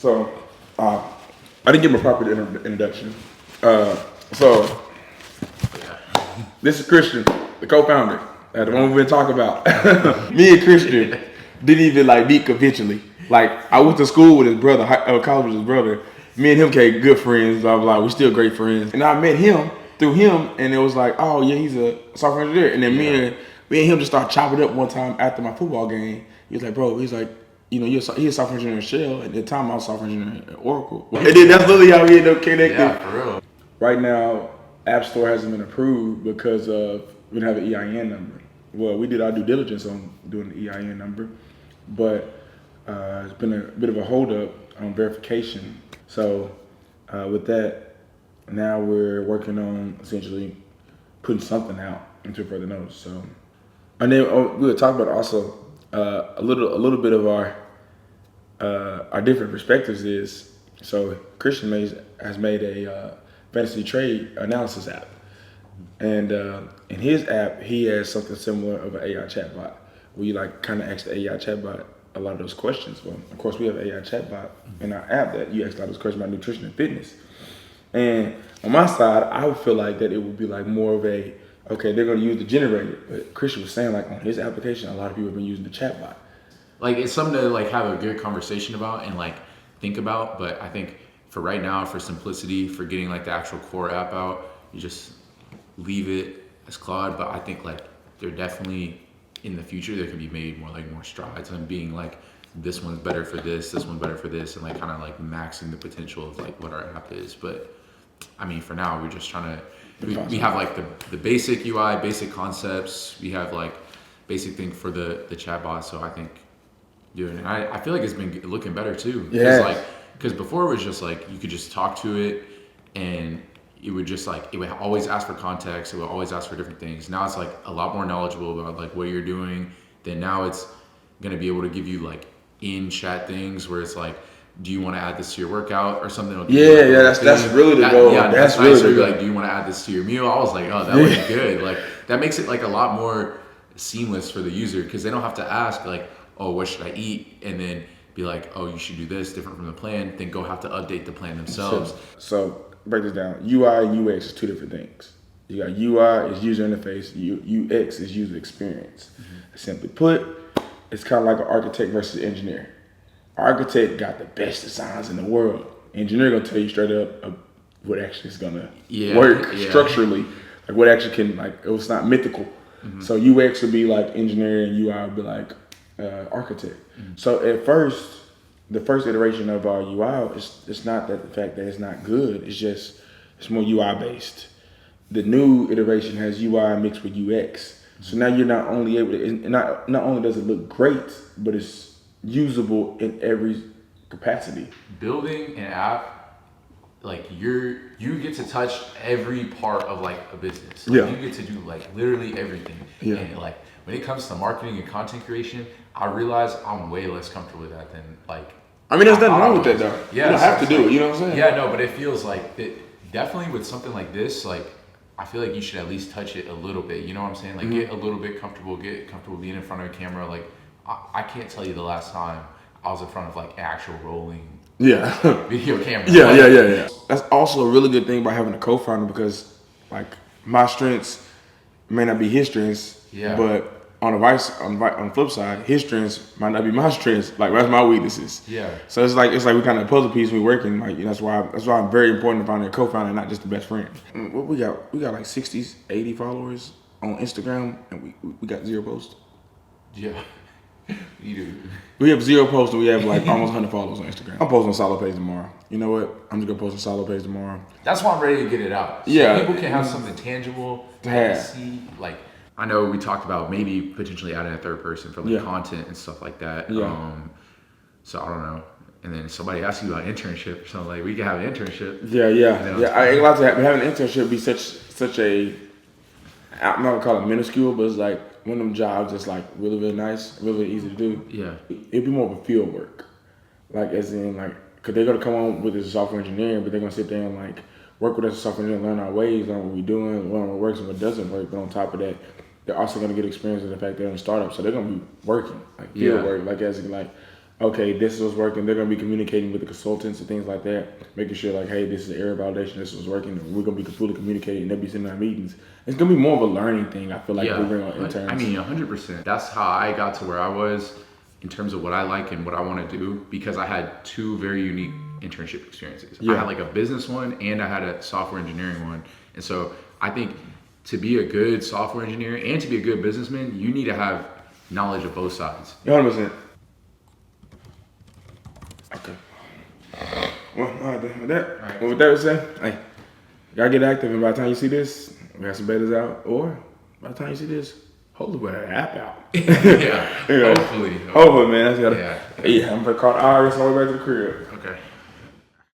So, I didn't give him a proper introduction. So, this is Christian, the co-founder, the one we've been talking about. Me and Christian didn't even like meet conventionally. Like, I went to school with his brother, college with his brother. Me and him became good friends, blah, blah, blah. We're still great friends. And I met him through him, and it was like, oh, yeah, he's a software engineer. And then me and him just started chopping up one time after my football game. He was like, bro, he's like, you know, he's a software engineer in Shell. At the time, I was a software engineer at Oracle. And then that's literally how we ended up connected. Yeah, for real. Right now, App Store hasn't been approved because we don't have an EIN number. Well, we did our due diligence on doing the EIN number, but it's been a bit of a holdup on verification. So with that, now we're working on essentially putting something out into further notice. So, and then we'll talk about also a little bit of our different perspectives is, so Christian has made a fantasy trade analysis app. And in his app, he has something similar of an AI chatbot where you like kind of ask the AI chatbot a lot of those questions. Well, of course, we have an AI chatbot in our app that you ask a lot of those questions about nutrition and fitness. And on my side, I would feel like that it would be like more of a, okay, they're going to use the generator. But Christian was saying like on his application, a lot of people have been using the chatbot. Like it's something to like have a good conversation about and like think about. But I think for right now, for simplicity, for getting like the actual core app out, you just leave it as Claude. But I think like they're definitely in the future there could be made more strides on being like this one's better for this one's better for this, and like kind of like maxing the potential of like what our app is. But I mean, for now, we're just trying to we have like the basic UI, basic concepts. We have like basic thing for the chatbot. So I think doing it, I feel like it's been looking better too. Yeah. Because before it was just like you could just talk to it and it would just like, it would always ask for context. It would always ask for different things. Now it's like a lot more knowledgeable about like what you're doing. Then now it's going to be able to give you like in chat things where it's like, do you want to add this to your workout or something? That's really the goal. Yeah, that's really really like, do you want to add this to your meal? I was like, oh, that would be good. Like that makes it like a lot more seamless for the user because they don't have to ask like, oh, what should I eat? And then be like, oh, you should do this different from the plan. Then go have to update the plan themselves. So break this down. UI and UX is two different things. You got UI is user interface. UX is user experience. Mm-hmm. Simply put, it's kind of like an architect versus engineer. Architect got the best designs in the world. Engineer gonna tell you straight up what actually is gonna work structurally, like what actually can like it's not mythical. Mm-hmm. So UX would be like engineer and UI would be like architect. Mm-hmm. So at first, the first iteration of our UI it's not that the fact that it's not good. It's more UI based. The new iteration has UI mixed with UX. So now you're not only able to not only does it look great, but it's usable in every capacity. Building an app, like you get to touch every part of like a business. Like, you get to do like literally everything. Yeah. And like when it comes to marketing and content creation, I realize I'm way less comfortable with that than like. I mean, there's nothing wrong with that though. Yeah, you don't have to do it. You know what I'm saying? Yeah, no, but it feels like definitely with something like this, like I feel like you should at least touch it a little bit. You know what I'm saying? Like get a little bit comfortable, get comfortable being in front of a camera. Like I can't tell you the last time I was in front of like actual rolling video camera. Yeah. That's also a really good thing about having a co-founder because like my strengths may not be his strengths, but on the flip side, his strengths might not be my strengths. Like that's my weaknesses. Yeah. So it's like we kind of a puzzle piece. We working like that's why I'm very important to find a co-founder, not just the best friend. What we got like 60, 80 followers on Instagram, and we got 0 posts. Yeah. You do. We have 0 posts and we have like almost 100 followers on Instagram. I'm posting on Siloh page tomorrow. You know what? I'm just gonna post on Siloh page tomorrow. That's why I'm ready to get it out. So people can have something tangible to see. Like I know we talked about maybe potentially adding a third person for like content and stuff like that. Yeah. So I don't know. And then somebody asks you about internship or something, like we can have an internship. Yeah. I ain't allowed to have an internship be such a, I'm not gonna call it minuscule, but it's like one of them jobs that's like really, really nice, really easy to do. Yeah. It'd be more of a field work. Like as in like, cause they're gonna come on with as a software engineer, but they're gonna sit there and like work with us as a software engineer, learn our ways, learn what we're doing, learn what works and what doesn't work. But on top of that, they're also gonna get experience with the fact they're in a startup. So they're gonna be working, like field work, like as in like, okay, this is what's working. They're gonna be communicating with the consultants and things like that, making sure like, hey, this is error validation. This is working. We're gonna be fully communicating. They'll be sitting in our meetings. It's gonna be more of a learning thing. I feel like if we bring on interns. I mean, 100%. That's how I got to where I was in terms of what I like and what I want to do, because I had two very unique internship experiences. I had like a business one and I had a software engineering one. And so I think to be a good software engineer and to be a good businessman, you need to have knowledge of both sides. 100%. Okay. Well, all right, then. With that said, hey, y'all get active, and by the time you see this, we got some betas out, or by the time you see this, hopefully we have an app out. Yeah, you know, hopefully. Hopefully, man. That's gotta, yeah, I'm gonna call the IRS all the way back to the crib. Okay.